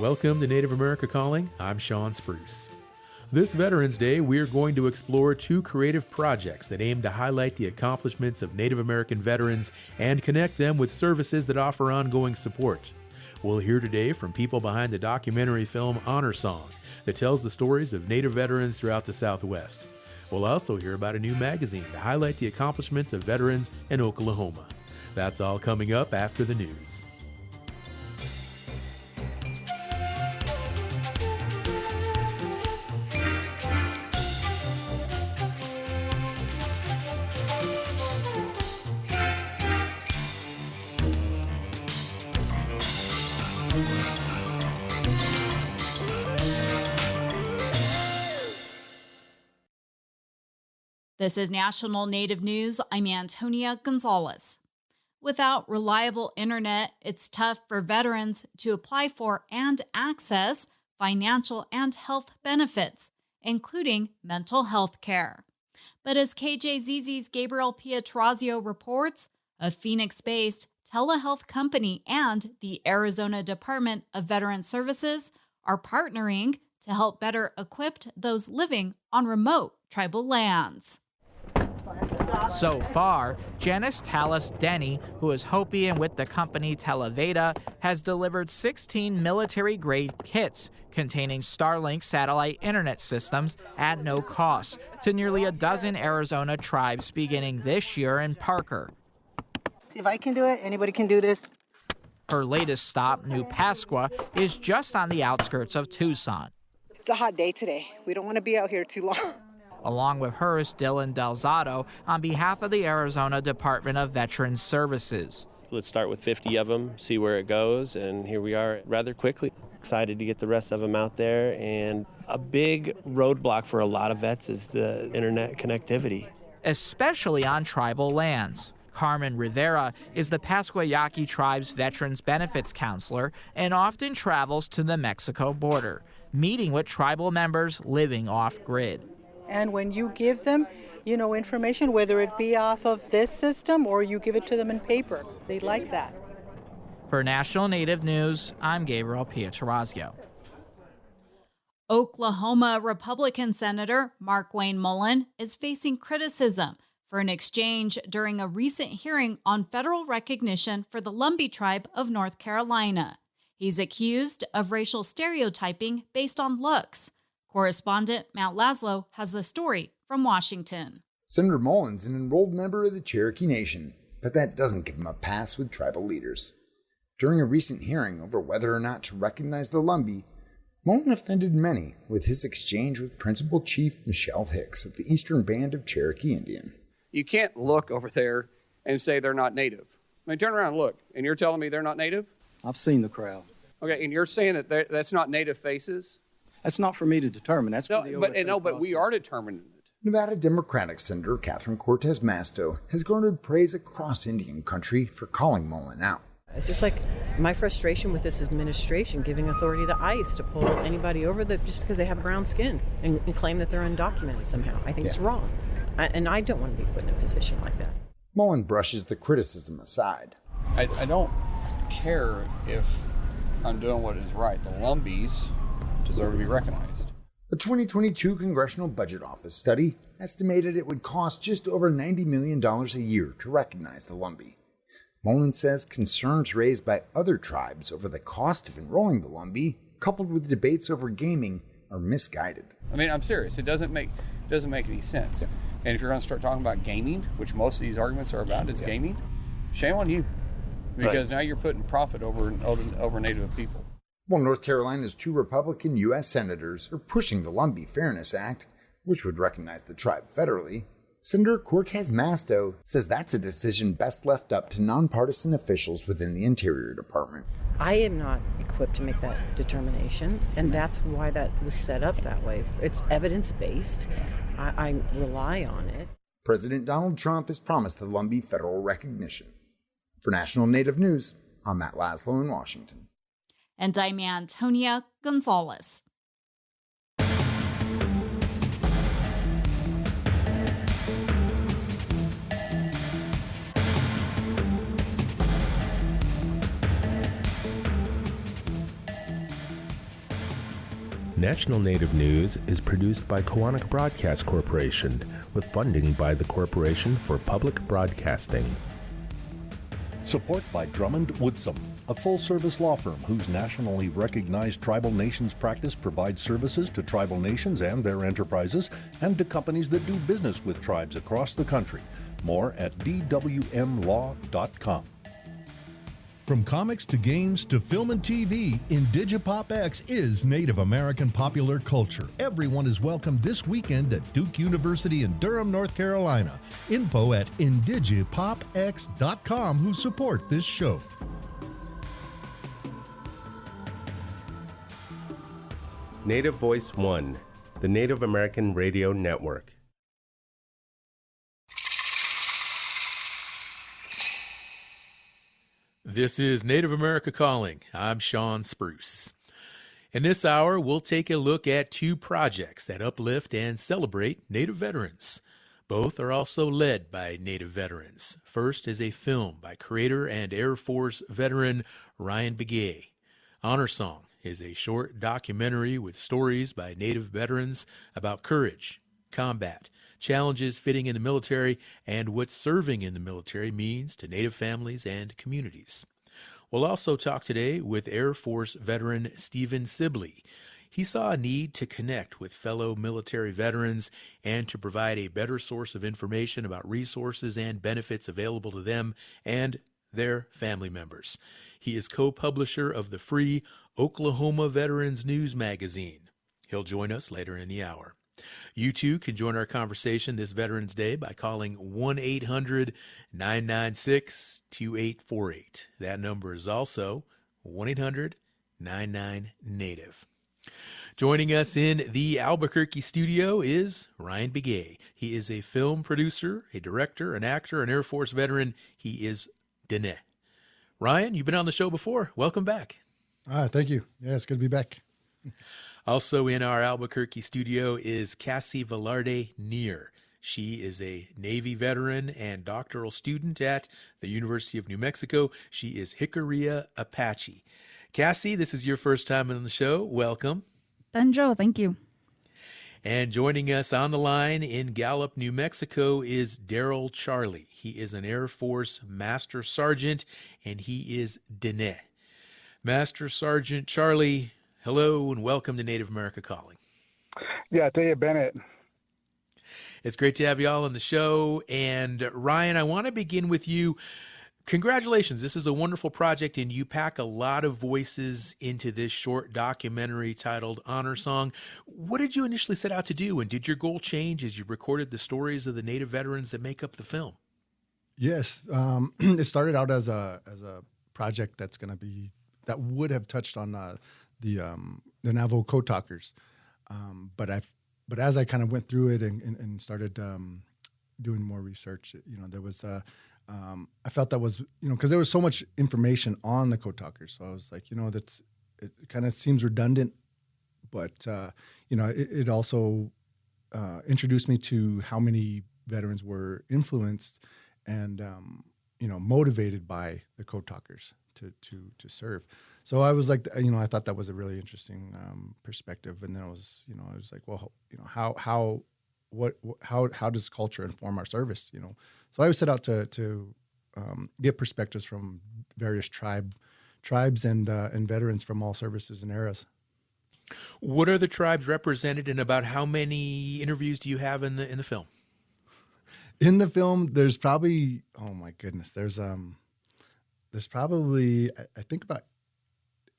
Welcome to Native America Calling. I'm Sean Spruce. This Veterans Day, we're going to explore two creative projects that aim to highlight the accomplishments of Native American veterans and connect them with services that offer ongoing support. We'll hear today from people behind the documentary film Honor Song that tells the stories of Native veterans throughout the Southwest. We'll also hear about a new magazine to highlight the accomplishments of veterans in Oklahoma. That's all coming up after the news. This is National Native News. I'm Antonia Gonzalez. Without reliable internet, it's tough for veterans to apply for and access financial and health benefits, including mental health care. But as KJZZ's Gabriel Pietrozio reports, a Phoenix-based telehealth company and the Arizona Department of Veterans Services are partnering to help better equip those living on remote tribal lands. So far, Janice Tallis Denny, who is Hopi and with the company Televeda, has delivered 16 military-grade kits containing Starlink satellite internet systems at no cost to nearly a dozen Arizona tribes beginning this year in Parker. If I can do it, anybody can do this. Her latest stop, New Pasqua, is just on the outskirts of Tucson. It's a hot day today. We don't want to be out here too long. Along with her is Dylan Delzato on behalf of the Arizona Department of Veterans Services. Let's start with 50 of them, see where it goes, and here we are rather quickly. Excited to get the rest of them out there, and a big roadblock for a lot of vets is the internet connectivity. Especially on tribal lands. Carmen Rivera is the Pascua Yaqui tribe's Veterans Benefits Counselor and often travels to the Mexico border, meeting with tribal members living off-grid. And when you give them, information, whether it be off of this system or you give it to them in paper, they like that. For National Native News, I'm Gabriel Pietrozio. Oklahoma Republican Senator Markwayne Mullin is facing criticism for an exchange during a recent hearing on federal recognition for the Lumbee tribe of North Carolina. He's accused of racial stereotyping based on looks. Correspondent Matt Laszlo has the story from Washington. Senator Mullin's an enrolled member of the Cherokee Nation, but that doesn't give him a pass with tribal leaders. During a recent hearing over whether or not to recognize the Lumbee, Mullin offended many with his exchange with Principal Chief Michelle Hicks of the Eastern Band of Cherokee Indian. You can't look over there and say they're not native. I mean, turn around and look, and you're telling me they're not native? I've seen the crowd. Okay, and you're saying that that's not native faces? That's not for me to determine. That's for the OFA but we are determining it. Nevada Democratic Senator Catherine Cortez Masto has garnered praise across Indian country for calling Mullin out. It's just like my frustration with this administration giving authority to ICE to pull anybody over just because they have brown skin and claim that they're undocumented somehow. I think it's wrong. And I don't want to be put in a position like that. Mullin brushes the criticism aside. I don't care if I'm doing what is right. The Lumbees deserve to be recognized. A 2022 Congressional Budget Office study estimated it would cost just over $90 million a year to recognize the Lumbee. Mullin says concerns raised by other tribes over the cost of enrolling the Lumbee, coupled with debates over gaming, are misguided. I mean, I'm serious. It doesn't make any sense. Yeah. And if you're going to start talking about gaming, which most of these arguments are about, is gaming, shame on you. Because now you're putting profit over Native people. Well, North Carolina's 2 Republican U.S. senators are pushing the Lumbee Fairness Act, which would recognize the tribe federally. Senator Cortez Masto says that's a decision best left up to nonpartisan officials within the Interior Department. I am not equipped to make that determination, and that's why that was set up that way. It's evidence-based. I rely on it. President Donald Trump has promised the Lumbee federal recognition. For National Native News, I'm Matt Laszlo in Washington. And I'm Antonia Gonzalez. National Native News is produced by Koahnic Broadcast Corporation with funding by the Corporation for Public Broadcasting. Support by Drummond Woodsum, a full-service law firm whose nationally recognized tribal nations practice provides services to tribal nations and their enterprises and to companies that do business with tribes across the country. More at dwmlaw.com. From comics to games to film and TV, Indigipop X is Native American popular culture. Everyone is welcome this weekend at Duke University in Durham, North Carolina. Info at indigipopx.com who support this show. Native Voice One, the Native American Radio Network. This is Native America Calling. I'm Sean Spruce. In this hour, we'll take a look at two projects that uplift and celebrate Native veterans. Both are also led by Native veterans. First is a film by creator and Air Force veteran Ryan Begay. Honor Song is a short documentary with stories by Native veterans about courage, combat, challenges fitting in the military, and what serving in the military means to Native families and communities. We'll also talk today with Air Force veteran Stephen Sibley. He saw a need to connect with fellow military veterans and to provide a better source of information about resources and benefits available to them and their family members. He is co-publisher of the free Oklahoma Veterans News magazine. He'll join us later in the hour. You too can join our conversation this Veterans Day by calling 1-800-996-2848. That number is also 1-800-99-NATIVE. Joining us in the Albuquerque studio is Ryan Begay. He is a film producer, a director, an actor, an Air Force veteran. He is Diné. Ryan, you've been on the show before. Welcome back. Thank you. Yeah, it's good to be back. Also in our Albuquerque studio is Cassie Velarde Neer. She is a Navy veteran and doctoral student at the University of New Mexico. She is Jicarilla Apache. Cassie, this is your first time on the show. Welcome. Danjo, thank you. And joining us on the line in Gallup, New Mexico is Daryl Charlie. He is an Air Force Master Sergeant, and he is Diné. Master Sergeant Charlie, hello and welcome to Native America Calling. Yeah, Dave Bennett. It's great to have you all on the show. And Ryan, I want to begin with you. Congratulations. This is a wonderful project, and you pack a lot of voices into this short documentary titled Honor Song. What did you initially set out to do, and did your goal change as you recorded the stories of the Native veterans that make up the film? Yes. It started out as a project that would have touched on the Navajo Code Talkers, but as I kind of went through it and started doing more research, there was I felt that was because there was so much information on the Code Talkers, so I was like, it kind of seems redundant, but it also introduced me to how many veterans were influenced and motivated by the Code Talkers to serve. So I was like, I thought that was a really interesting perspective, and then I was like, well, how does culture inform our service? So I set out to get perspectives from various tribes and veterans from all services and eras. What are the tribes represented, and about how many interviews do you have in the film? In the film, there's probably there's probably I think about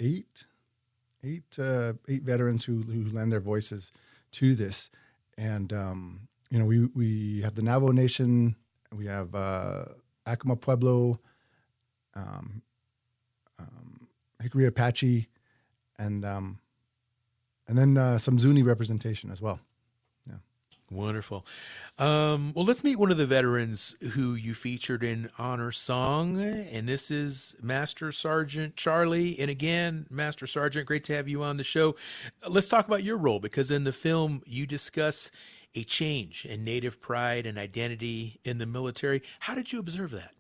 eight veterans who lend their voices to this, and we have the Navajo Nation, we have Acoma Pueblo, Jicarilla Apache, and then some Zuni representation as well. Wonderful. Well, let's meet one of the veterans who you featured in Honor Song, and this is Master Sergeant Charlie. And again, Master Sergeant, great to have you on the show. Let's talk about your role, because in the film you discuss a change in Native pride and identity in the military. How did you observe that?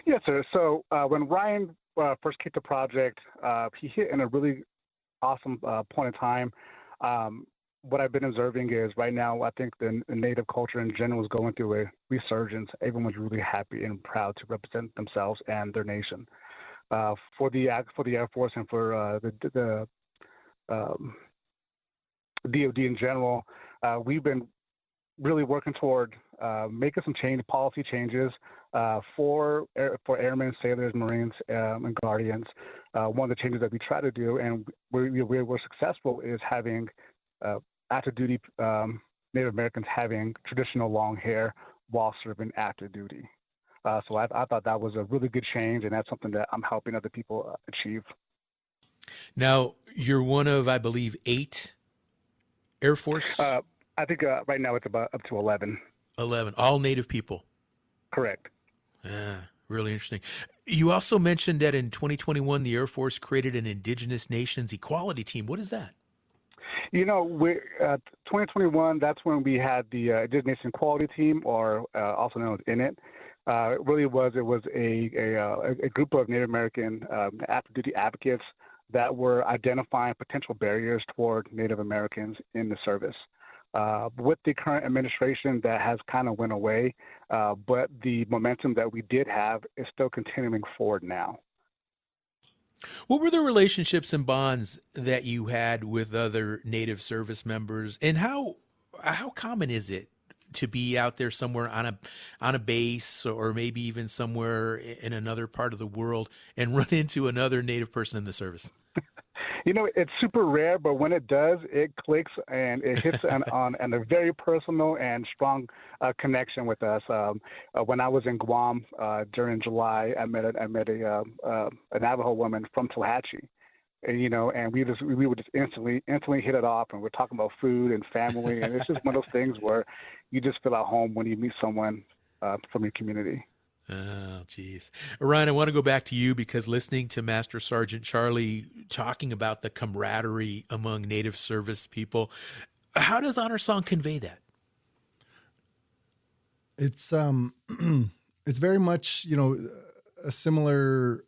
Yes, sir. So when Ryan first kicked the project, he hit in a really awesome point in time. What I've been observing is right now, I think the Native culture in general is going through a resurgence. Everyone's really happy and proud to represent themselves and their nation. For the Air Force and for the DoD in general, we've been really working toward making some policy changes for airmen, sailors, Marines, and Guardians. One of the changes that we try to do, and we're successful, is having active duty Native Americans having traditional long hair while serving active duty. So I thought that was a really good change, and that's something that I'm helping other people achieve. Now, you're one of, I believe, 8 Air Force? I think right now it's about up to 11. 11, all Native people? Correct. Really interesting. You also mentioned that in 2021, the Air Force created an Indigenous Nations Equality Team. What is that? 2021, that's when we had the Indigenous Nation Equality Team, or also known as INIT. It was a group of Native American active duty advocates that were identifying potential barriers toward Native Americans in the service. With the current administration, that has kind of went away, but the momentum that we did have is still continuing forward now. What were the relationships and bonds that you had with other Native service members, and how common is it to be out there somewhere on a base, or maybe even somewhere in another part of the world, and run into another Native person in the service? It's super rare, but when it does, it clicks and it hits on a very personal and strong connection with us. When I was in Guam during July, I met a Navajo woman from Tallahatchie, and we would just instantly hit it off, and we're talking about food and family, and it's just one of those things where you just feel at home when you meet someone from your community. Oh, geez. Ryan, I want to go back to you, because listening to Master Sergeant Charlie talking about the camaraderie among Native service people, how does Honor Song convey that? It's it's very much, a similar,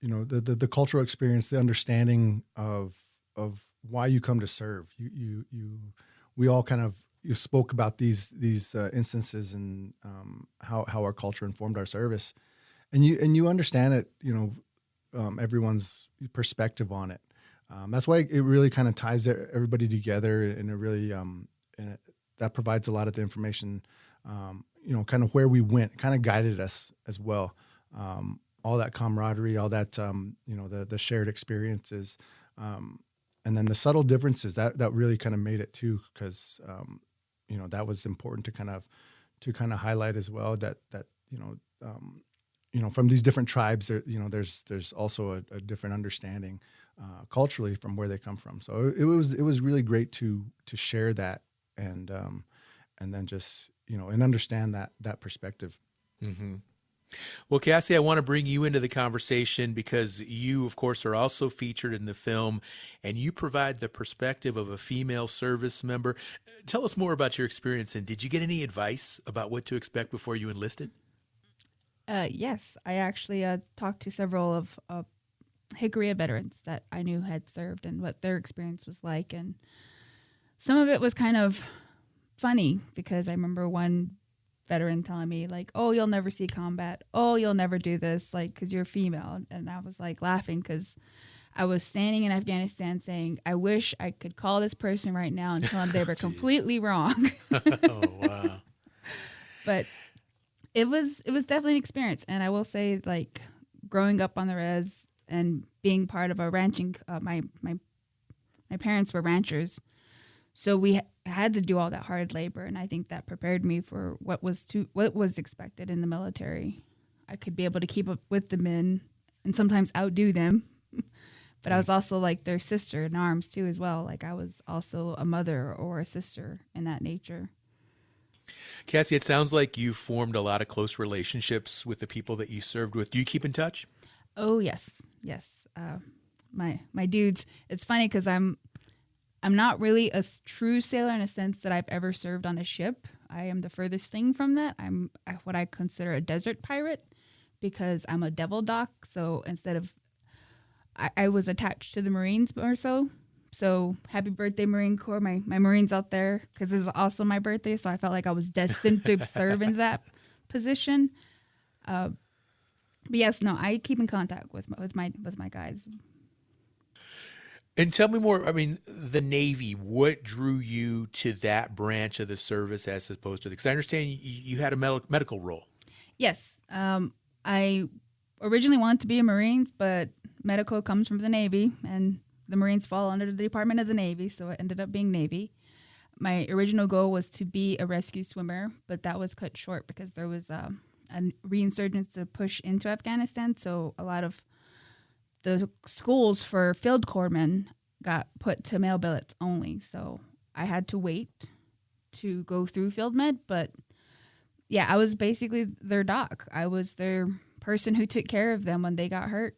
the cultural experience, the understanding of why you come to serve. We all kind of, you spoke about these instances and how our culture informed our service, and you understand it. Everyone's perspective on it. That's why it really kind of ties everybody together, and it really that provides a lot of the information. Kind of where we went, kind of guided us as well. All that camaraderie, all that the shared experiences, and then the subtle differences that really kind of made it too, because that was important to kind of highlight as well, that from these different tribes, there's also a different understanding culturally from where they come from. So it was really great to share that, and then just and understand that perspective. Mm-hmm. Well, Cassie, I want to bring you into the conversation, because you, of course, are also featured in the film, and you provide the perspective of a female service member. Tell us more about your experience, and did you get any advice about what to expect before you enlisted? Yes, I actually talked to several of Hickory veterans that I knew had served and what their experience was like, and some of it was kind of funny, because I remember one veteran telling me, like, oh, you'll never see combat. Oh, you'll never do this, like, because you're female. And I was like laughing, because I was standing in Afghanistan saying, I wish I could call this person right now and tell them they were completely wrong. Oh, wow. But it was definitely an experience. And I will say, like, growing up on the res and being part of a ranching, my parents were ranchers. So we had to do all that hard labor, and I think that prepared me for what was expected in the military. I could be able to keep up with the men and sometimes outdo them, but I was also like their sister in arms too as well. Like I was also a mother or a sister in that nature. Cassie, it sounds like you formed a lot of close relationships with the people that you served with. Do you keep in touch? Oh, yes. My dudes. It's funny because I'm not really a true sailor in a sense that I've ever served on a ship. I am the furthest thing from that. I'm what I consider a desert pirate because I'm a devil dock. So instead of I was attached to the Marines more so. So happy birthday, Marine Corps, my Marines out there, because it was also my birthday. So I felt like I was destined to serve in that position. But yes, no, I keep in contact with my guys. And tell me more, I mean, the Navy, what drew you to that branch of the service as opposed to, because I understand you had a medical role. Yes. I originally wanted to be a Marines, but medical comes from the Navy, and the Marines fall under the Department of the Navy, so it ended up being Navy. My original goal was to be a rescue swimmer, but that was cut short because there was a reinsurgence to push into Afghanistan, so a lot of the schools for field corpsmen got put to male billets only. So I had to wait to go through field med. But yeah, I was basically their doc. I was their person who took care of them when they got hurt.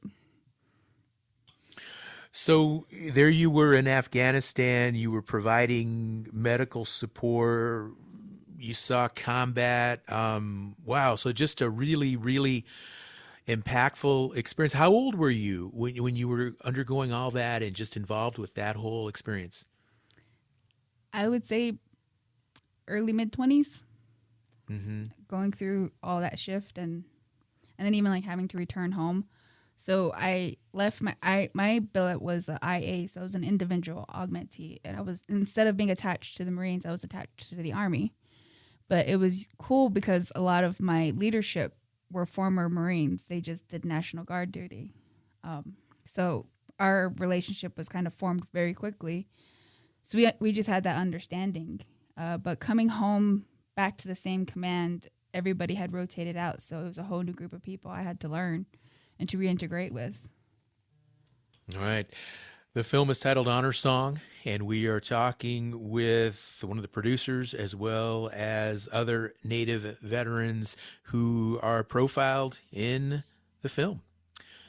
So there you were in Afghanistan. You were providing medical support. You saw combat. Wow. So just a really, really impactful experience. How old were you when you were undergoing all that and just involved with that whole experience? I would say early mid-20s. Mm-hmm. Going through all that shift and then even like having to return home. So I left my billet was an IA, so I was an individual augmentee, and I was, instead of being attached to the Marines, I was attached to the Army. But it was cool because a lot of my leadership were former Marines. They just did National Guard duty. So our relationship was kind of formed very quickly. So we just had that understanding. But coming home back to the same command, everybody had rotated out. So it was a whole new group of people I had to learn and to reintegrate with. All right. The film is titled Honor Song, and we are talking with one of the producers as well as other Native veterans who are profiled in the film.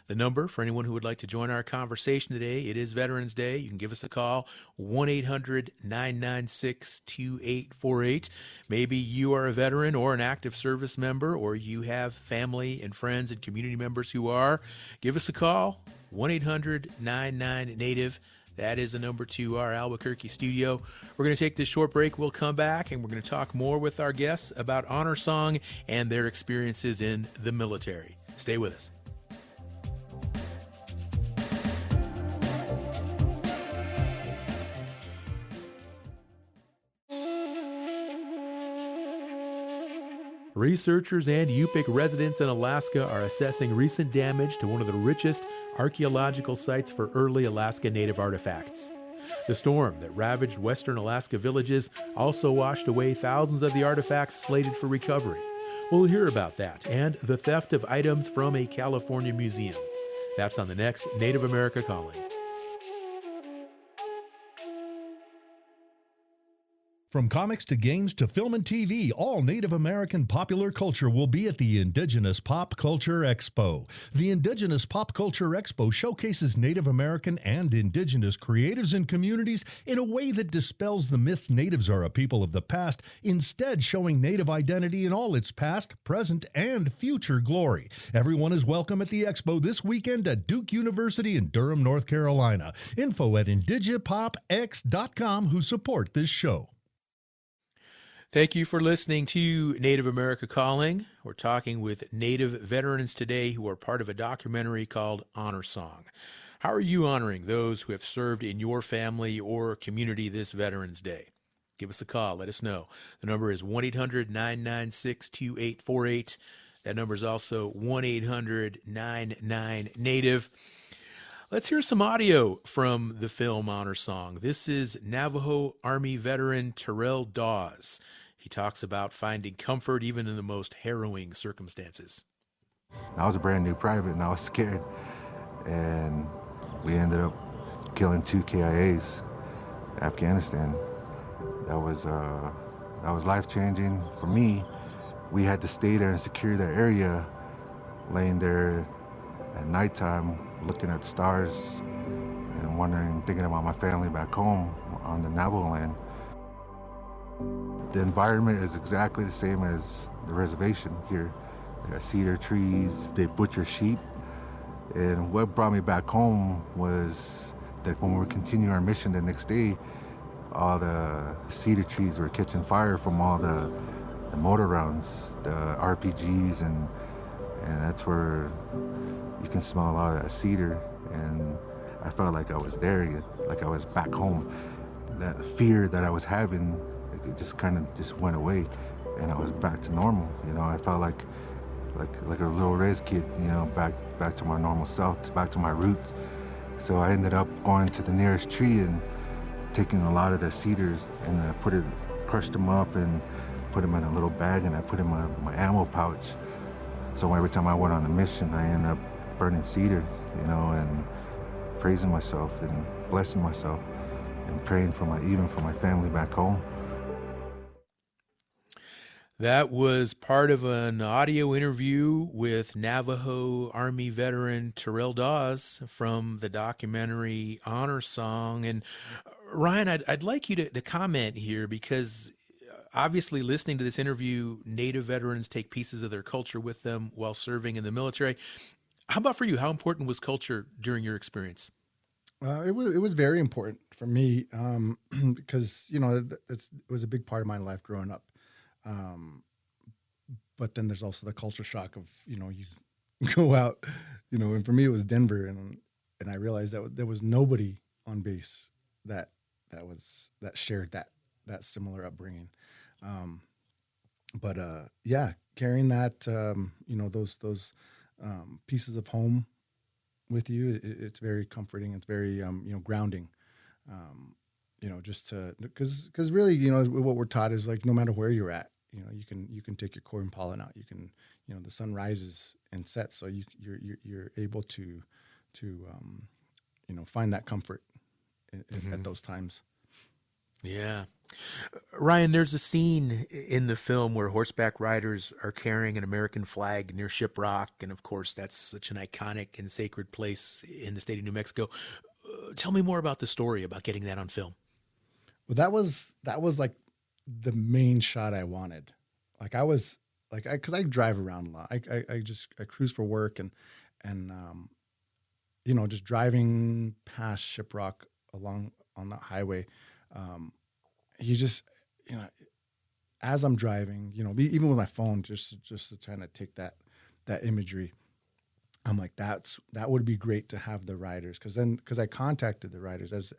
The number for anyone who would like to join our conversation today, it is Veterans Day. You can give us a call, 1-800-996-2848. Maybe you are a veteran or an active service member, or you have family and friends and community members who are. Give us a call, 1-800-99-NATIVE. That is the number to our Albuquerque studio. We're going to take this short break. We'll come back, and we're going to talk more with our guests about Honor Song and their experiences in the military. Stay with us. Researchers and Yupik residents in Alaska are assessing recent damage to one of the richest archaeological sites for early Alaska Native artifacts. The storm that ravaged western Alaska villages also washed away thousands of the artifacts slated for recovery. We'll hear about that and the theft of items from a California museum. That's on the next Native America Calling. From comics to games to film and TV, all Native American popular culture will be at the Indigenous Pop Culture Expo. The Indigenous Pop Culture Expo showcases Native American and Indigenous creatives and communities in a way that dispels the myth natives are a people of the past, instead showing Native identity in all its past, present, and future glory. Everyone is welcome at the Expo this weekend at Duke University in Durham, North Carolina. Info at indigipopx.com, who support this show. Thank you for listening to Native America Calling. We're talking with Native veterans today who are part of a documentary called Honor Song. How are you honoring those who have served in your family or community this Veterans Day? Give us a call. Let us know. The number is 1-800-996-2848. That number is also 1-800-99-NATIVE. Let's hear some audio from the film Honor Song. This is Navajo Army veteran Terrell Dawes. He talks about finding comfort even in the most harrowing circumstances. I was a brand new private and I was scared. And we ended up killing 2 KIAs in Afghanistan. That was life-changing for me. We had to stay there and secure that area, laying there at nighttime, looking at stars and wondering, thinking about my family back home on the Navajo land. The environment is exactly the same as the reservation here. They got cedar trees, they butcher sheep, And what brought me back home was that when we were continuing our mission the next day, all the cedar trees were catching fire from all the mortar rounds, the RPGs, and that's where you can smell a lot of that cedar. And I felt like I was there, like I was back home. That fear that I was having, it just kind of just went away, and I was back to normal. You know, I felt like a little Rez kid, you know, back to my normal self, back to my roots. So I ended up going to the nearest tree and taking a lot of the cedars, and I crushed them up and put them in a little bag, and I put in my ammo pouch. So every time I went on a mission, I ended up burning cedar, you know, and praising myself and blessing myself and praying even for my family back home. That was part of an audio interview with Navajo Army veteran Terrell Dawes from the documentary Honor Song. And Ryan, I'd like you to comment here, because obviously listening to this interview, Native veterans take pieces of their culture with them while serving in the military. How about for you? How important was culture during your experience? It was very important for me because, you know, it was a big part of my life growing up. But then there's also the culture shock of, you know, you go out, you know, and for me it was Denver, and I realized that there was nobody on base that shared that similar upbringing. But carrying that, you know, those pieces of home with you, it's very comforting. It's very, you know, grounding. You know, just to, because really, you know, what we're taught is like, no matter where you're at, you know, you can take your corn pollen out. You can, you know, the sun rises and sets, so you're able to you know, find that comfort at those times. Yeah. Ryan, there's a scene in the film where horseback riders are carrying an American flag near Shiprock, and of course that's such an iconic and sacred place in the state of New Mexico. Tell me more about the story about getting that on film. Well, that was like the main shot I wanted. Like I was like, because I drive around a lot. I cruise for work, and you know, just driving past Shiprock along on that highway. You just, you know, as I'm driving, you know, even with my phone, just trying to take that imagery. I'm like, that would be great to have the riders, because I contacted the riders as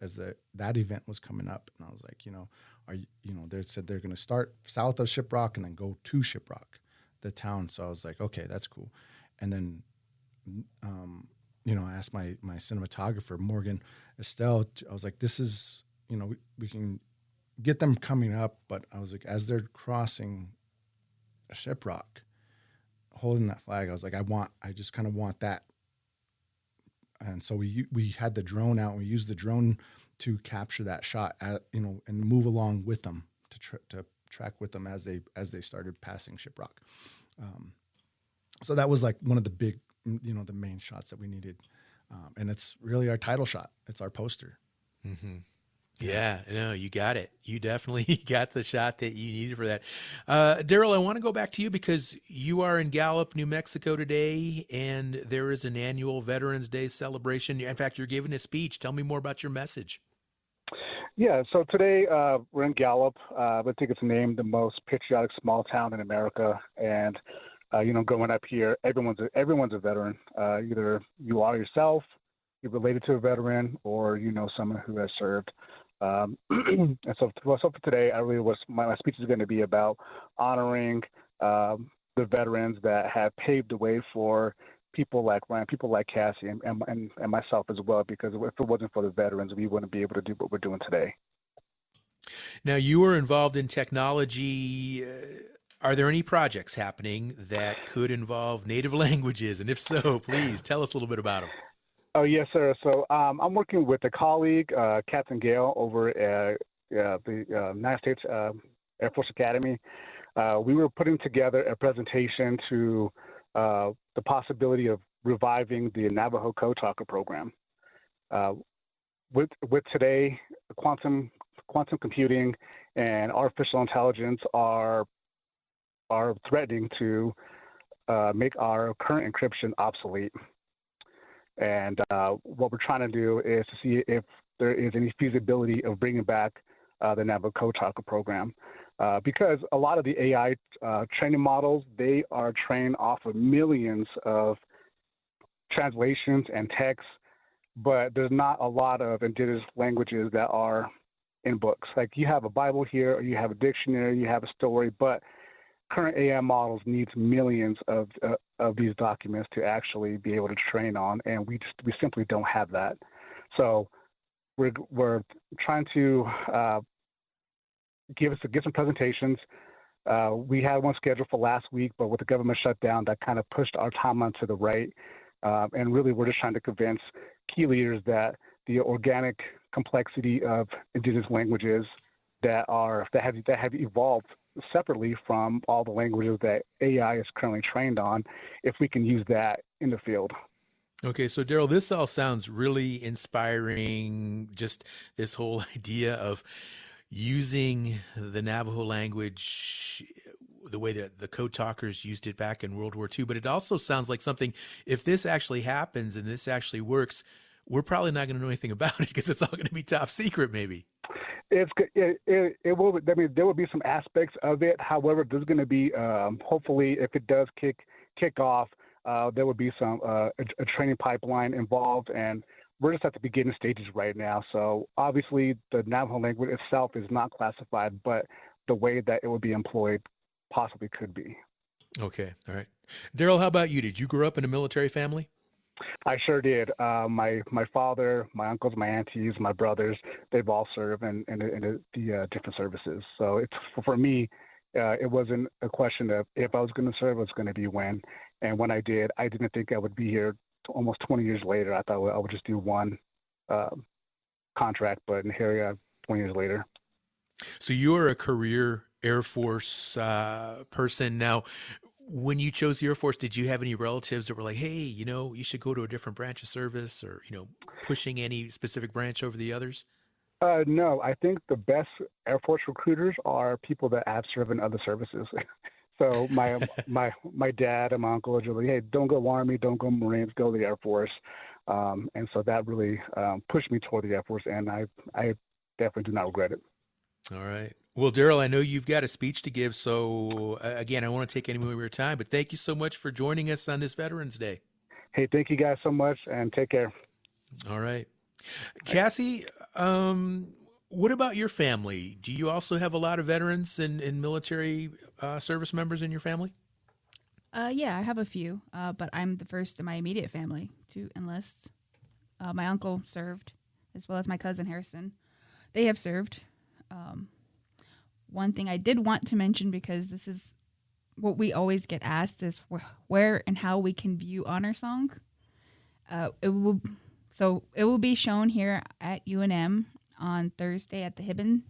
that event was coming up, and I was like, you know, they said they're going to start south of Shiprock and then go to Shiprock, the town. So I was like, okay, that's cool. And then, you know, I asked my cinematographer, Morgan Estelle, I was like, this is, you know, we can get them coming up, but I was like, as they're crossing Shiprock, holding that flag, I was like, I just kind of want that. And so we had the drone out, and we used the drone to capture that shot, you know, and move along with them to track with them as they started passing Shiprock. So that was like one of the big, you know, the main shots that we needed. And it's really our title shot. It's our poster. Mm-hmm. Yeah, no, you got it. You definitely got the shot that you needed for that. Daryl, I want to go back to you because you are in Gallup, New Mexico today, and there is an annual Veterans Day celebration. In fact, you're giving a speech. Tell me more about your message. Yeah, so today we're in Gallup. I think it's named the most patriotic small town in America. And, you know, growing up here, everyone's a veteran. Either you are yourself, you're related to a veteran, or you know someone who has served. And so for today, my speech is going to be about honoring the veterans that have paved the way for people like Ryan, people like Cassie, and myself as well, because if it wasn't for the veterans, we wouldn't be able to do what we're doing today. Now, you are involved in technology. Are there any projects happening that could involve native languages? And if so, please tell us a little bit about them. Oh, yes, sir. So I'm working with a colleague, Captain Gale, over at the United States Air Force Academy. We were putting together a presentation to the possibility of reviving the Navajo Code Talker program. With today, quantum computing and artificial intelligence are threatening to make our current encryption obsolete. And what we're trying to do is to see if there is any feasibility of bringing back the Navajo Code Talker program. Because a lot of the AI training models, they are trained off of millions of translations and texts, but there's not a lot of indigenous languages that are in books. Like you have a Bible here, or you have a dictionary, you have a story, but current AI models needs millions of these documents to actually be able to train on, and we simply don't have that. So we're trying to give some presentations. We had one scheduled for last week, but with the government shutdown, that kind of pushed our timeline to the right. And really, we're just trying to convince key leaders that the organic complexity of indigenous languages that have evolved separately from all the languages that AI is currently trained on, if we can use that in the field. Okay, so Daryl, this all sounds really inspiring. Just this whole idea of using the Navajo language the way that the code talkers used it back in World War II. But it also sounds like something, if this actually happens and this actually works, we're probably not going to know anything about it because it's all going to be top secret, maybe. It will. I mean, there will be some aspects of it. However, there's going to be, hopefully, if it does kick off, there will be some a training pipeline involved, and we're just at the beginning stages right now. So obviously, the Navajo language itself is not classified, but the way that it will be employed possibly could be. Okay, all right. Daryl, how about you? Did you grow up in a military family? I sure did. My father, my uncles, my aunties, my brothers, they've all served in the different services. So it's for me, it wasn't a question of if I was going to serve, it was going to be when. And when I did, I didn't think I would be here almost 20 years later. I thought I would just do one contract, but here we are 20 years later. So you are a career Air Force person. Now, when you chose the Air Force, did you have any relatives that were like, hey, you should go to a different branch of service, or, pushing any specific branch over the others? No, I think the best Air Force recruiters are people that have served in other services. So my dad and my uncle are like, hey, don't go Army, don't go Marines, go to the Air Force. And so that really pushed me toward the Air Force, and I definitely do not regret it. All right. Well, Daryl, I know you've got a speech to give, so again, I don't want to take any more of your time, but thank you so much for joining us on this Veterans Day. Hey, thank you guys so much, and take care. All right. Cassie, what about your family? Do you also have a lot of veterans and military service members in your family? Yeah, I have a few, but I'm the first in my immediate family to enlist. My uncle served, as well as my cousin Harrison. They have served. One thing I did want to mention, because this is what we always get asked, is where and how we can view Honor Song. It will be shown here at UNM on Thursday at the Hibben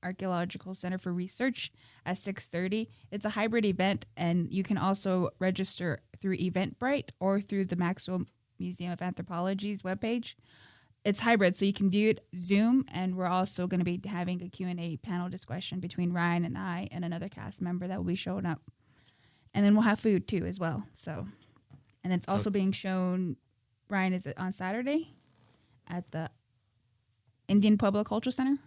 Archaeological Center for Research at 6:30. It's a hybrid event, and you can also register through Eventbrite or through the Maxwell Museum of Anthropology's webpage. It's hybrid, so you can view it Zoom, and we're also going to be having a Q&A panel discussion between Ryan and I and another cast member that will be showing up. And then we'll have food, too, as well. So, and it's also being shown, Ryan, is it on Saturday at the Indian Pueblo Cultural Center?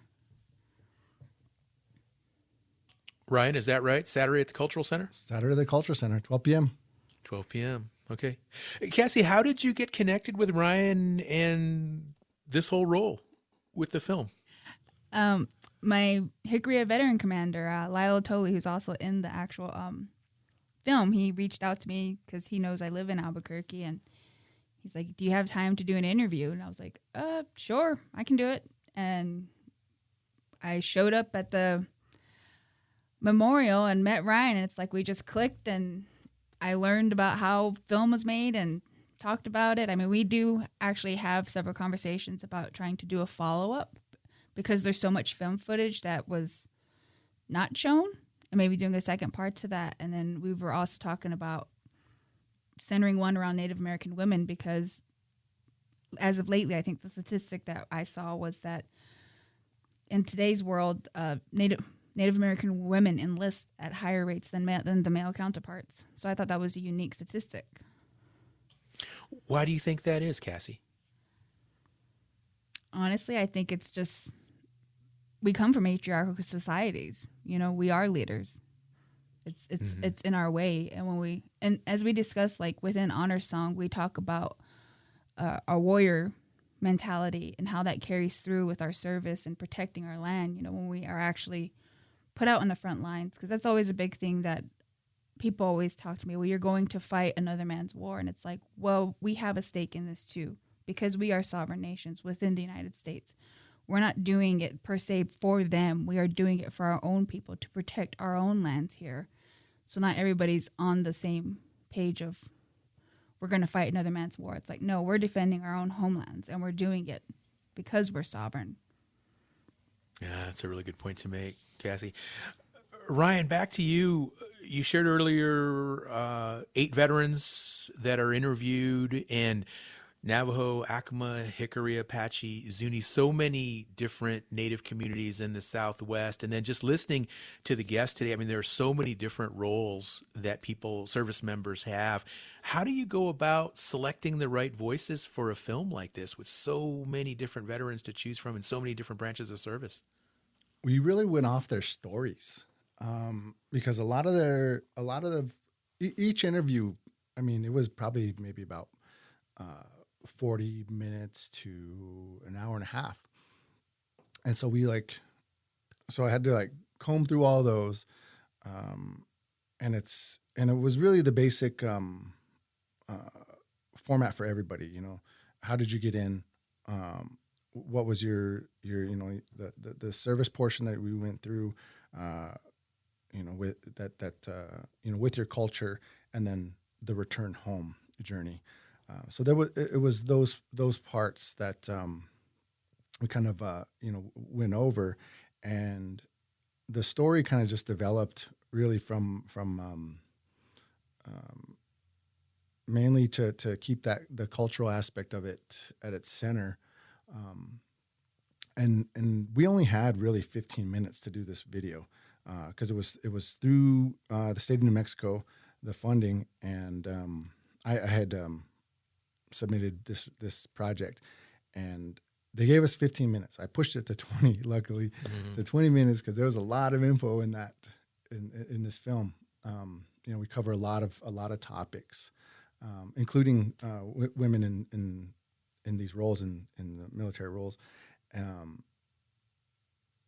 Ryan, is that right? Saturday at the Cultural Center? Saturday at the Cultural Center, 12 p.m. 12 p.m. Okay. Cassie, how did you get connected with Ryan and this whole role with the film? My Hickory veteran commander, Lyle Tolley, who's also in the actual film, he reached out to me because he knows I live in Albuquerque, and he's like, do you have time to do an interview? And I was like, sure, I can do it. And I showed up at the memorial and met Ryan, and it's like we just clicked, and I learned about how film was made and talked about it. I mean, we do actually have several conversations about trying to do a follow-up because there's so much film footage that was not shown, and maybe doing a second part to that. And then we were also talking about centering one around Native American women, because as of lately, I think the statistic that I saw was that in today's world, Native American women enlist at higher rates than the male counterparts. So I thought that was a unique statistic. Why do you think that is, Cassie? Honestly, I think it's just we come from matriarchal societies. You know, we are leaders. It's in our way, and as we discuss, like within Honor Song, we talk about our warrior mentality and how that carries through with our service and protecting our land. You know, when we are actually put out on the front lines, because that's always a big thing that people always talk to me. Well, you're going to fight another man's war, and it's like, well, we have a stake in this too, because we are sovereign nations within the United States. We're not doing it per se for them. We are doing it for our own people to protect our own lands here. So not everybody's on the same page of we're going to fight another man's war. It's like, no, we're defending our own homelands, and we're doing it because we're sovereign. Yeah, that's a really good point to make, Cassie. Ryan, back to you. You shared earlier 8 veterans that are interviewed, and Navajo, Acoma, Hickory, Apache, Zuni, so many different Native communities in the Southwest. And then just listening to the guests today, I mean, there are so many different roles that service members have. How do you go about selecting the right voices for a film like this with so many different veterans to choose from and so many different branches of service? We really went off their stories because each interview, I mean, it was probably maybe about 40 minutes to an hour and a half. And so I had to comb through all those. And it was really the basic format for everybody, you know. How did you get in? What was your the service portion that we went through, with with your culture, and then the return home journey. So it was those parts that we kind of went over, and the story kind of just developed really from mainly to keep the cultural aspect of it at its center, and we only had really 15 minutes to do this video because it was through the state of New Mexico, the funding, and I had submitted this project, and they gave us 15 minutes. I pushed it to 20, luckily, to 20 minutes because there was a lot of info in this film. We cover a lot of topics, including women in these roles, in the military roles.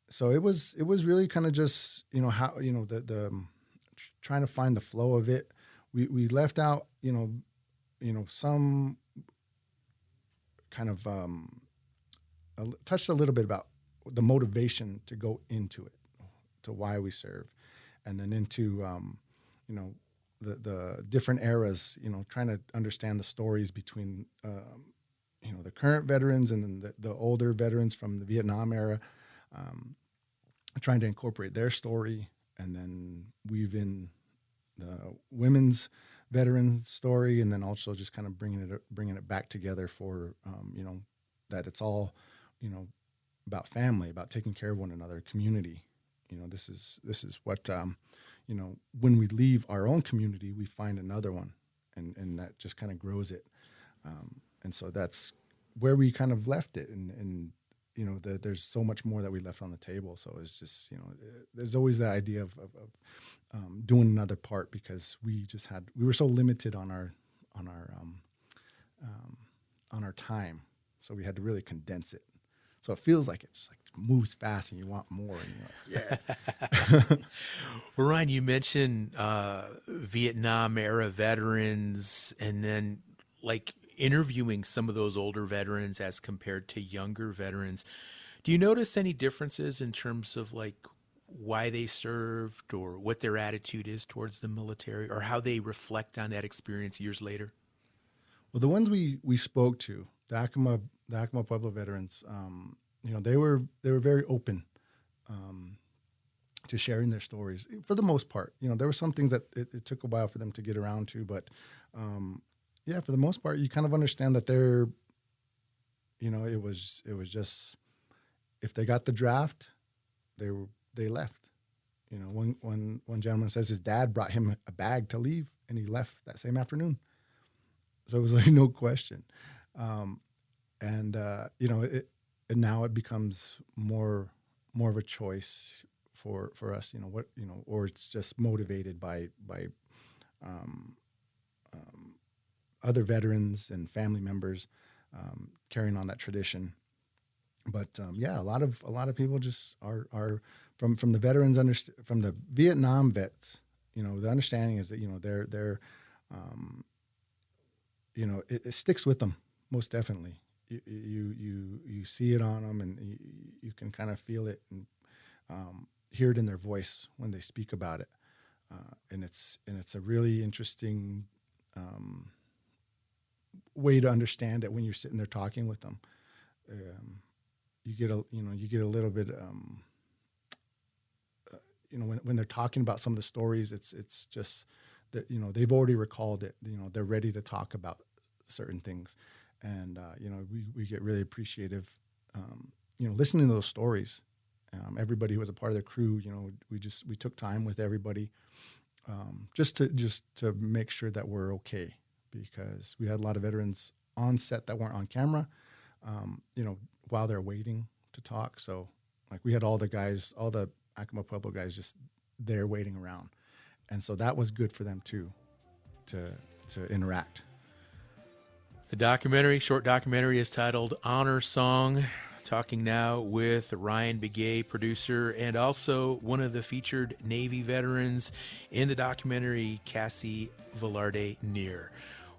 So it was really kind of just how the trying to find the flow of it. We left out some kind of touched a little bit about the motivation to go into it, to why we serve, and then into the different eras, trying to understand the stories between the current veterans and then the older veterans from the Vietnam era, trying to incorporate their story, and then weave in the women's veteran story, and then also just kind of bringing it back together for that it's all about family, about taking care of one another, community. This is what when we leave our own community, we find another one, and that just kind of grows it, and so that's where we kind of left it, and there's so much more that we left on the table. So it's just there's always the idea of doing another part because we were so limited on our time, so we had to really condense it. So it feels like it just moves fast and you want more. And you're like, yeah. Well, Ryan, you mentioned Vietnam era veterans, and then interviewing some of those older veterans as compared to younger veterans. Do you notice any differences in terms of why they served, or what their attitude is towards the military, or how they reflect on that experience years later? Well, the ones we spoke to, the Acoma Pueblo veterans, they were very open to sharing their stories for the most part. There were some things that it took a while for them to get around to, but for the most part, you kind of understand that they're, it was just, if they got the draft, they left. One gentleman says his dad brought him a bag to leave, and he left that same afternoon. So it was like no question. And now it becomes more of a choice for us, or it's just motivated by other veterans and family members carrying on that tradition. But a lot of people just are from the veterans, from the Vietnam vets. The understanding is that they're it sticks with them most definitely. You see it on them, and you can kind of feel it and hear it in their voice when they speak about it. And it's a really interesting way to understand it when you're sitting there talking with them. You get a little bit when they're talking about some of the stories, it's just that they've already recalled it. They're ready to talk about certain things, and we get really appreciative listening to those stories. Everybody who was a part of the crew, we took time with everybody just to make sure that we're okay, because we had a lot of veterans on set that weren't on camera, while they're waiting to talk. So like we had all the Acoma Pueblo guys just there waiting around. And so that was good for them too, to interact. The short documentary is titled Honor Song. Talking now with Ryan Begay, producer, and also one of the featured Navy veterans in the documentary, Cassie Velarde Neer.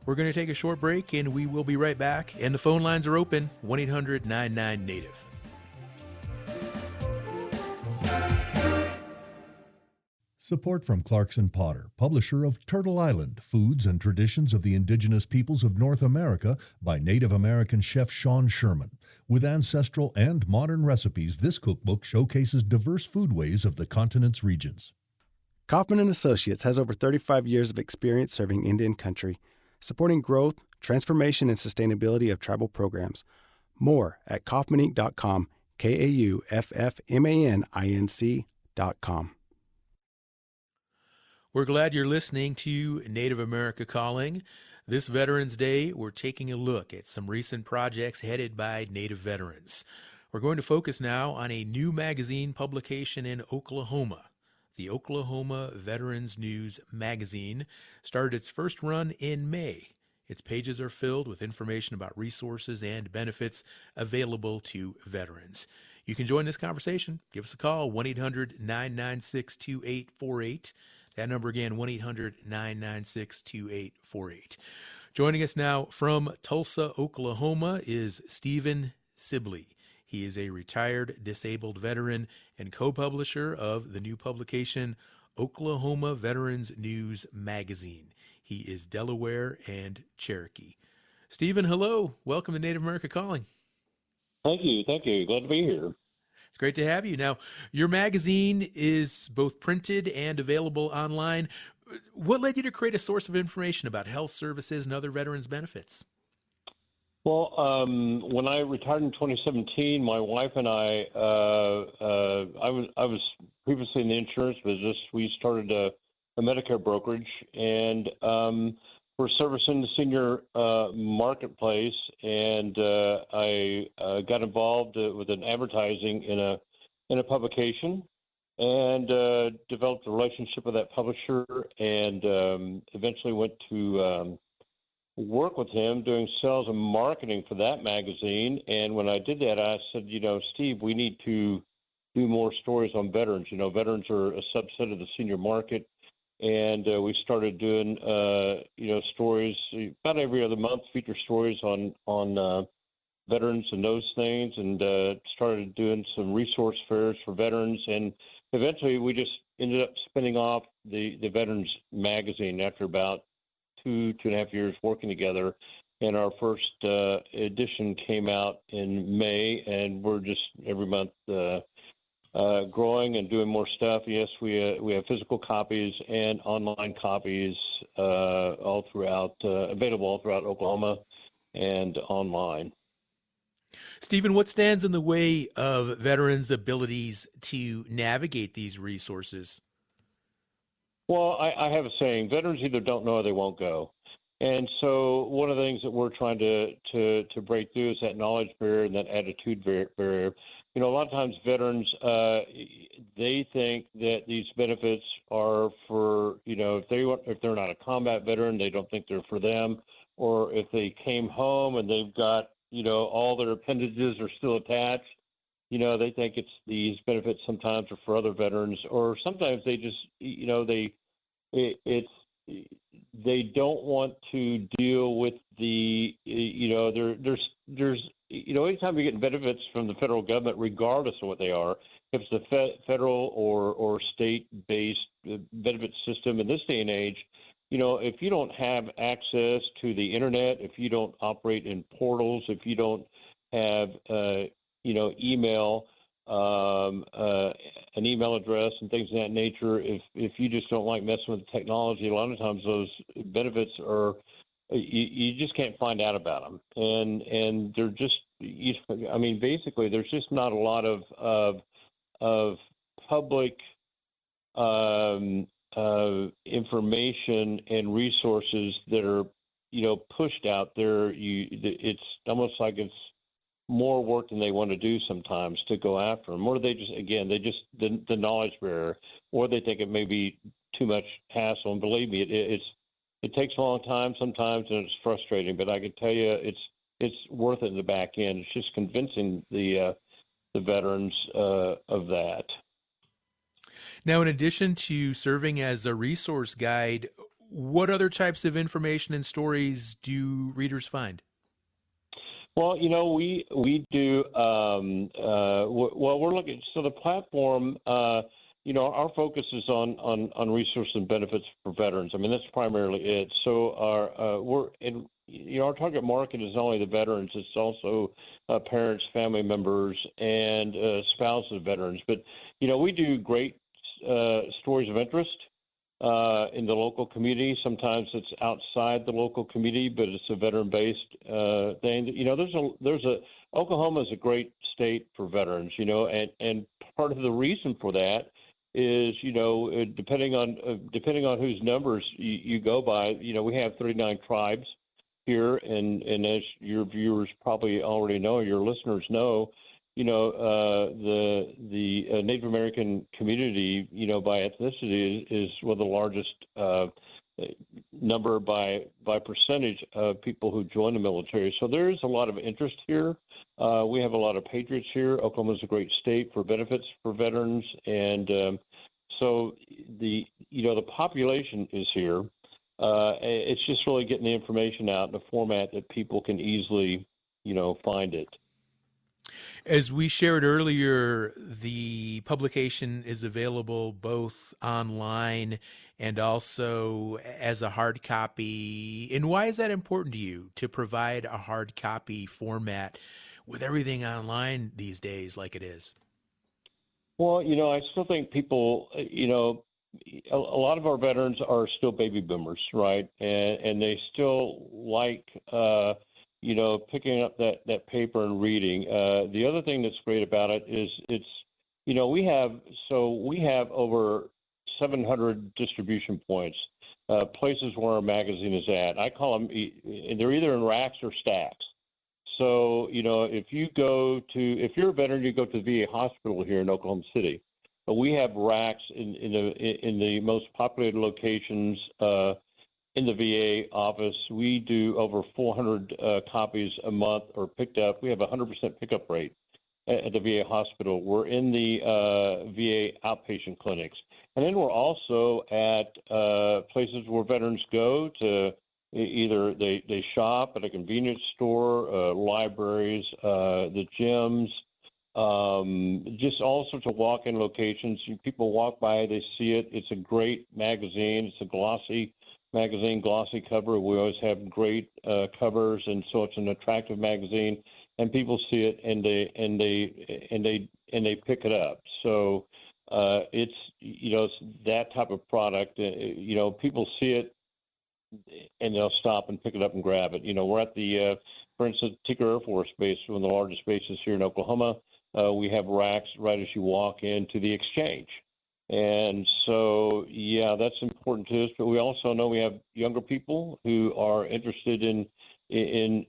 We're going to take a short break, and we will be right back. And the phone lines are open, 1-800-99-NATIVE. Support from Clarkson Potter, publisher of Turtle Island, Foods and Traditions of the Indigenous Peoples of North America by Native American chef Sean Sherman. With ancestral and modern recipes, this cookbook showcases diverse foodways of the continent's regions. Kaufman & Associates has over 35 years of experience serving Indian country, supporting growth, transformation, and sustainability of tribal programs. More at kaufmaninc.com, KAUFFMANINC.com. We're glad you're listening to Native America Calling. This Veterans Day, we're taking a look at some recent projects headed by Native veterans. We're going to focus now on a new magazine publication in Oklahoma. The Oklahoma Veterans News magazine started its first run in May. Its pages are filled with information about resources and benefits available to veterans. You can join this conversation. Give us a call, 1-800-996-2848. That number again, 1-800-996-2848. Joining us now from Tulsa, Oklahoma is Stephen Sibley. He is a retired disabled veteran and co-publisher of the new publication, Oklahoma Veterans News Magazine. He is Delaware and Cherokee. Stephen, hello. Welcome to Native America Calling. Thank you. Glad to be here. It's great to have you. Now, your magazine is both printed and available online. What led you to create a source of information about health services and other veterans' benefits? Well, when I retired in 2017, my wife and I was previously in the insurance business. We started a Medicare brokerage, and we're servicing the senior marketplace. And I got involved with an advertising in a publication, and developed a relationship with that publisher, and eventually went to work with him doing sales and marketing for that magazine. And when I did that, I said, Steve, we need to do more stories on veterans. Veterans are a subset of the senior market. And we started doing, stories about every other month, feature stories on veterans and those things, and started doing some resource fairs for veterans. And eventually we just ended up spinning off the Veterans magazine after about 2.5 years working together. And our first edition came out in May, and we're just every month growing and doing more stuff. Yes, we have physical copies and online copies all throughout, available all throughout Oklahoma and online. Stephen, what stands in the way of veterans' abilities to navigate these resources? Well, I have a saying: veterans either don't know or they won't go. And so one of the things that we're trying to break through is that knowledge barrier and that attitude barrier. You know, a lot of times veterans, they think that these benefits are for, you know, if they're not a combat veteran, they don't think they're for them. Or if they came home and they've got, you know, all their appendages are still attached, you know, they think these benefits sometimes are for other veterans, or sometimes they just, you know, they don't want to deal with the, you know, there's, you know, anytime you're getting benefits from the federal government, regardless of what they are, if it's a federal or state-based benefit system in this day and age, you know, if you don't have access to the internet, if you don't operate in portals, if you don't have, you know, email, an email address and things of that nature, if you just don't like messing with the technology, a lot of times those benefits are, you just can't find out about them. And they're just, I mean, basically, there's just not a lot of public information and resources that are, you know, pushed out there. It's almost like it's more work than they want to do sometimes to go after them, or they just, again, the knowledge barrier, or they think it may be too much hassle. And believe me, it takes a long time sometimes, and it's frustrating. But I can tell you, it's worth it in the back end. It's just convincing the veterans of that. Now, in addition to serving as a resource guide, what other types of information and stories do readers find? Well, you know, we do. Well, we're looking. So the platform, you know, our focus is on resources and benefits for veterans. I mean, that's primarily it. So our target market is not only the veterans; it's also parents, family members, and spouses of veterans. But you know, we do great stories of interest in the local community. Sometimes it's outside the local community, but it's a veteran-based thing. You know, Oklahoma is a great state for veterans. You know, and part of the reason for that is, you know, depending on whose numbers you go by. You know, we have 39 tribes here, and as your viewers probably already know, your listeners know, you know, the Native American community, you know, by ethnicity is one of the largest number by percentage of people who join the military. So there is a lot of interest here. We have a lot of patriots here. Oklahoma is a great state for benefits for veterans, and so the population is here. It's just really getting the information out in a format that people can easily, you know, find it. As we shared earlier, the publication is available both online and also as a hard copy. And why is that important to you, to provide a hard copy format with everything online these days like it is? Well, you know, I still think people, you know, a lot of our veterans are still baby boomers, right? And they still like, you know, picking up that paper and reading. The other thing that's great about it is you know, we have over 700 distribution points, places where our magazine is at. I call them, they're either in racks or stacks. So, you know, if you're a veteran, you go to the VA hospital here in Oklahoma City. But we have racks in the most populated locations in the VA office. We do over 400 copies a month are picked up. We have a 100% pickup rate at the VA hospital. We're in the VA outpatient clinics. And then we're also at places where veterans go to either they shop at a convenience store, libraries, the gyms, just all sorts of walk-in locations. People walk by, they see it. It's a great magazine. It's a glossy magazine, glossy cover. We always have great covers, and so it's an attractive magazine. And people see it, and they pick it up. So it's, you know, it's that type of product. You know, people see it, and they'll stop and pick it up and grab it. You know, we're at the, for instance, Tinker Air Force Base, one of the largest bases here in Oklahoma. We have racks right as you walk into the exchange. And so, yeah, that's important to us. But we also know we have younger people who are interested in an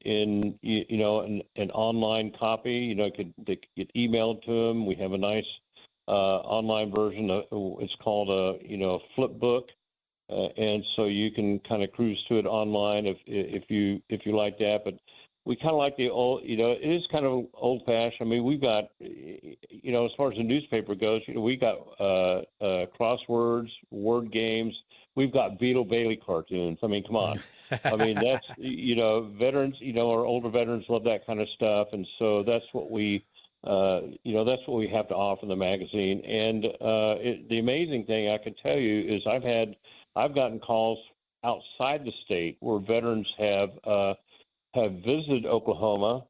online copy. You know, they could get emailed to them. We have a nice online version. It's called a flip book, and so you can kind of cruise to it online if you like that. But we kind of like the old. It is kind of old fashioned. I mean, we've got as far as the newspaper goes, we got crosswords, word games. We've got Beetle Bailey cartoons. I mean, come on. I mean, that's, veterans, our older veterans love that kind of stuff. And so that's what we, that's what we have to offer in the magazine. And the amazing thing I can tell you is I've gotten calls outside the state where veterans have visited Oklahoma,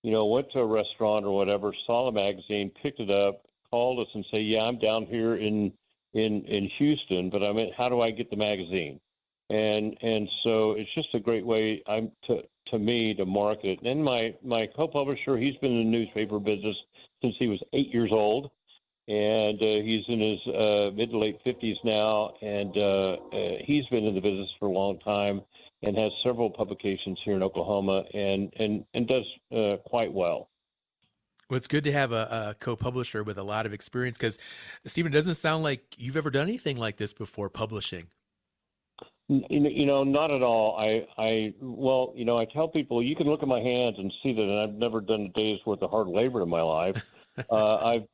went to a restaurant or whatever, saw the magazine, picked it up, called us and say, yeah, I'm down here in Houston, but how do I get the magazine? And so it's just a great way to me to market it. And my co-publisher, he's been in the newspaper business since he was 8 years old, and he's in his mid to late 50s now, and he's been in the business for a long time and has several publications here in Oklahoma and does quite well. Well, it's good to have a co-publisher with a lot of experience, because, Stephen, it doesn't sound like you've ever done anything like this before, publishing. Not at all. I tell people, you can look at my hands and see that I've never done a day's worth of hard labor in my life. I have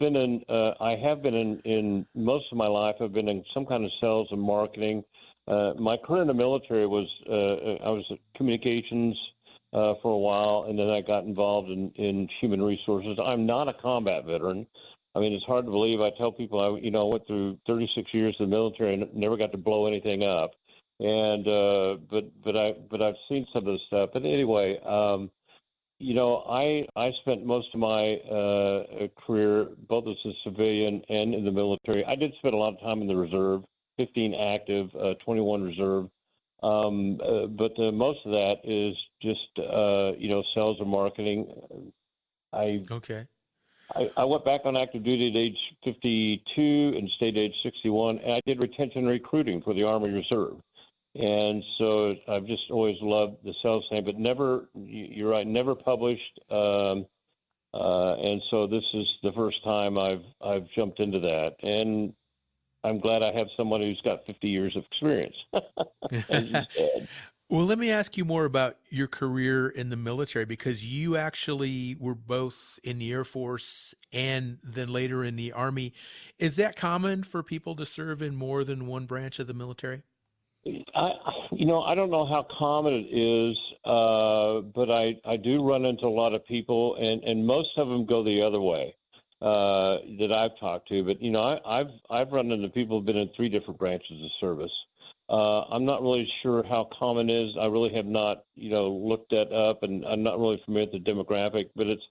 been in most of my life, I've been in some kind of sales and marketing. My career in the military was, I was communications for a while, and then I got involved in human resources. I'm not a combat veteran. I mean, it's hard to believe. I tell people, I went through 36 years in the military and never got to blow anything up. And but I've seen some of the stuff. But anyway, I spent most of my career both as a civilian and in the military. I did spend a lot of time in the reserve, 15 active, 21 reserve. But most of that is just sales and marketing. I went back on active duty at age 52 and stayed at age 61, and I did retention and recruiting for the Army Reserve. And so I've just always loved the sales thing, but never, you're right, never published. And so this is the first time I've jumped into that. And I'm glad I have someone who's got 50 years of experience. Well, let me ask you more about your career in the military, because you actually were both in the Air Force and then later in the Army. Is that common for people to serve in more than one branch of the military? I don't know how common it is, but I do run into a lot of people, and most of them go the other way that I've talked to. But I've run into people who've been in 3 different branches of service. I'm not really sure how common it is. I really have not, looked that up, and I'm not really familiar with the demographic. But it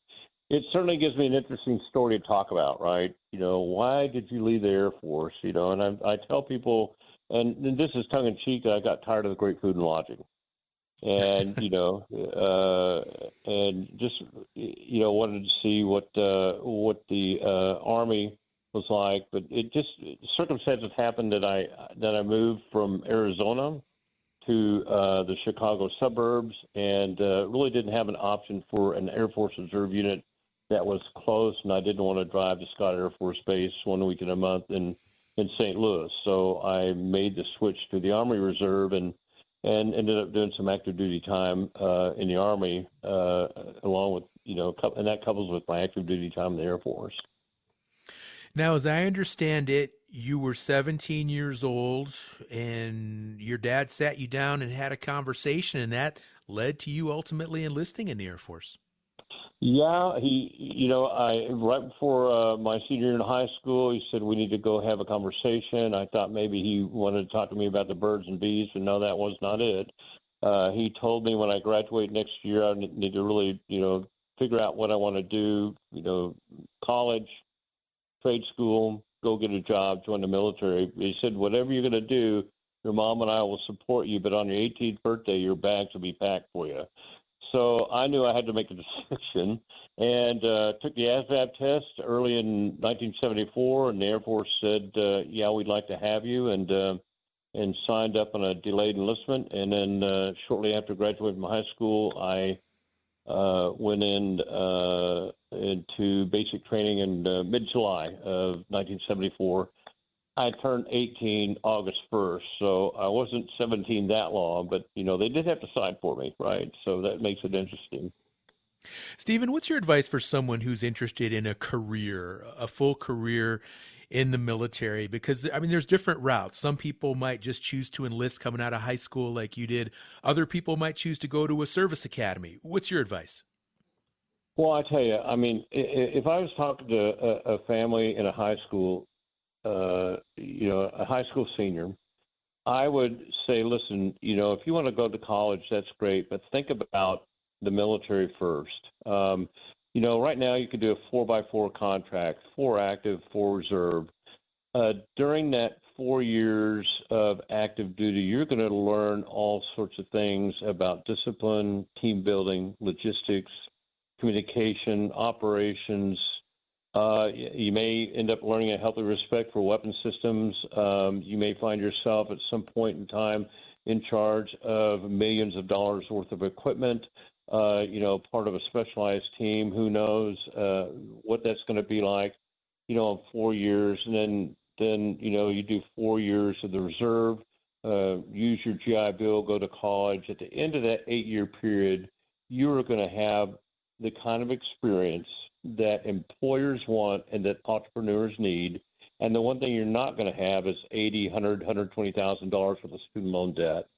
certainly gives me an interesting story to talk about, right? Why did you leave the Air Force? And I tell people. And this is tongue in cheek. I got tired of the great food and lodging, and and just wanted to see what the Army was like. But circumstances happened that I moved from Arizona to the Chicago suburbs, and really didn't have an option for an Air Force Reserve unit that was close, and I didn't want to drive to Scott Air Force Base 1 week in a month in St. Louis. So I made the switch to the Army Reserve and ended up doing some active duty time in the Army, along with, and that couples with my active duty time in the Air Force. Now, as I understand it, you were 17 years old and your dad sat you down and had a conversation, and that led to you ultimately enlisting in the Air Force. Yeah, right before my senior year in high school, he said, we need to go have a conversation. I thought maybe he wanted to talk to me about the birds and bees, but no, that was not it. He told me when I graduate next year, I need to really, figure out what I want to do, college, trade school, go get a job, join the military. He said, whatever you're going to do, your mom and I will support you, but on your 18th birthday, your bags will be packed for you. So I knew I had to make a decision, and took the ASVAB test early in 1974, and the Air Force said, yeah, we'd like to have you, and signed up on a delayed enlistment. And then shortly after graduating from high school, I went into basic training in mid-July of 1974. I turned 18 August 1st, so I wasn't 17 that long, but, they did have to sign for me, right? So that makes it interesting. Stephen, what's your advice for someone who's interested in a full career in the military? Because, there's different routes. Some people might just choose to enlist coming out of high school like you did. Other people might choose to go to a service academy. What's your advice? Well, I tell you, if I was talking to a family in a high school, a high school senior, I would say, listen, if you want to go to college, that's great, but think about the military first. Right now you could do a 4x4 contract, 4 active, 4 reserve. During that 4 years of active duty, you're going to learn all sorts of things about discipline, team building, logistics, communication, operations. You may end up learning a healthy respect for weapon systems. You may find yourself at some point in time in charge of millions of dollars worth of equipment, part of a specialized team. Who knows what that's going to be like, in 4 years. And then you do 4 years of the reserve, use your GI Bill, go to college. At the end of that 8-year period, you are going to have the kind of experience that employers want and that entrepreneurs need. And the one thing you're not going to have is $80,000, $100,000, $120,000 worth of student loan debt.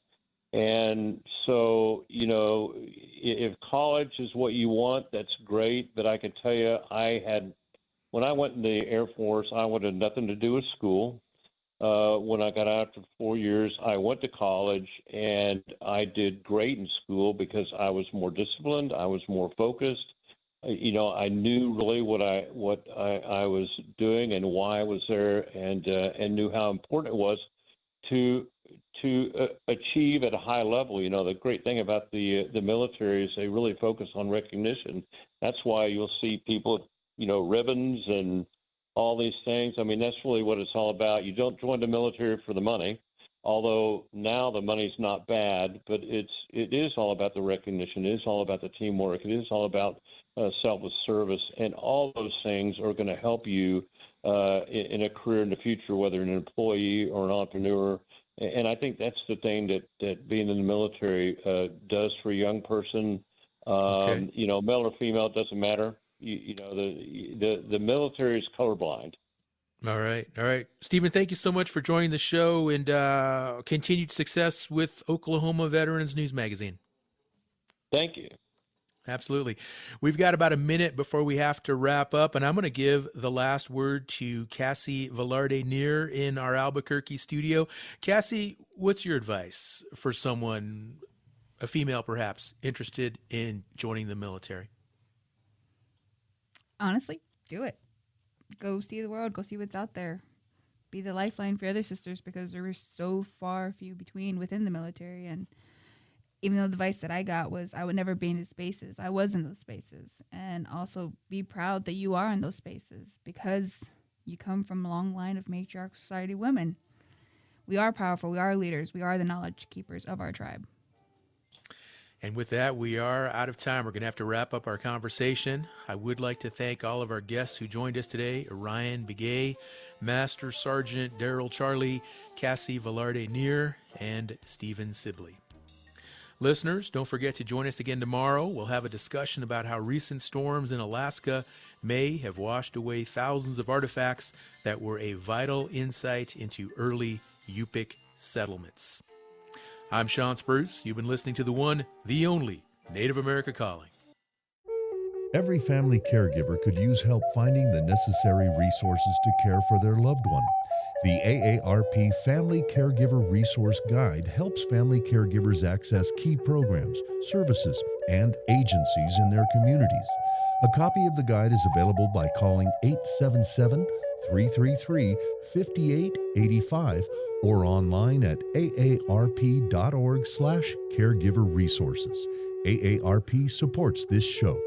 And so, if college is what you want, that's great. But I can tell you, when I went in the Air Force, I wanted nothing to do with school. When I got out after 4 years, I went to college, and I did great in school because I was more disciplined. I was more focused. I knew really what I was doing and why I was there, and knew how important it was to achieve at a high level. The great thing about the military is they really focus on recognition. That's why you'll see people, ribbons and all these things. That's really what it's all about. You don't join the military for the money, although now the money's not bad, but it is all about the recognition. It is all about the teamwork. It is all about selfless service, and all those things are going to help you in a career in the future, whether you're an employee or an entrepreneur. And I think that's the thing that being in the military does for a young person. Okay. Male or female, it doesn't matter. The military is colorblind. All right. Stephen, thank you so much for joining the show, and continued success with Oklahoma Veterans News Magazine. Thank you. Absolutely. We've got about a minute before we have to wrap up, and I'm going to give the last word to Cassie Velarde-Neer in our Albuquerque studio. Cassie, what's your advice for someone, a female perhaps, interested in joining the military? Honestly, do it. Go see the world. Go see what's out there. Be the lifeline for other sisters, because there are so few between within the military. And even though the advice that I got was I would never be in these spaces, I was in those spaces. And also be proud that you are in those spaces, because you come from a long line of matriarchal society women. We are powerful. We are leaders. We are the knowledge keepers of our tribe. And with that, we are out of time. We're going to have to wrap up our conversation. I would like to thank all of our guests who joined us today: Ryan Begay, Master Sergeant Daryl Charlie, Cassie Velarde-Neer, and Stephen Sibley. Listeners, don't forget to join us again tomorrow. We'll have a discussion about how recent storms in Alaska may have washed away thousands of artifacts that were a vital insight into early Yupik settlements. I'm Sean Spruce. You've been listening to the one, the only, Native America Calling. Every family caregiver could use help finding the necessary resources to care for their loved one. The AARP Family Caregiver Resource Guide helps family caregivers access key programs, services, and agencies in their communities. A copy of the guide is available by calling 877-333-5885 or online at aarp.org/caregiver resources. AARP supports this show.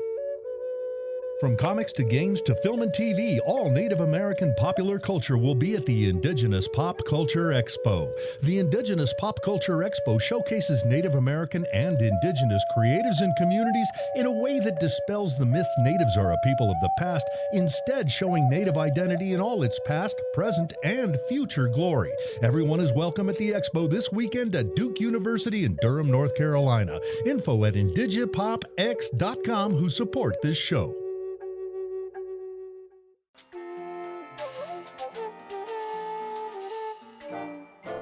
From comics to games to film and TV, all Native American popular culture will be at the Indigenous Pop Culture Expo. The Indigenous Pop Culture Expo showcases Native American and Indigenous creators and communities in a way that dispels the myth natives are a people of the past, instead showing Native identity in all its past, present, and future glory. Everyone is welcome at the Expo this weekend at Duke University in Durham, North Carolina. Info at indigipopx.com, who support this show.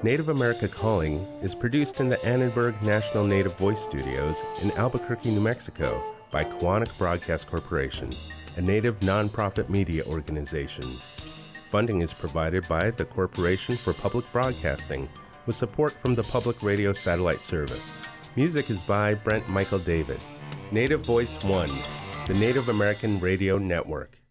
Native America Calling is produced in the Annenberg National Native Voice Studios in Albuquerque, New Mexico by Koahnic Broadcast Corporation, a Native nonprofit media organization. Funding is provided by the Corporation for Public Broadcasting with support from the Public Radio Satellite Service. Music is by Brent Michael Davids. Native Voice One, the Native American Radio Network.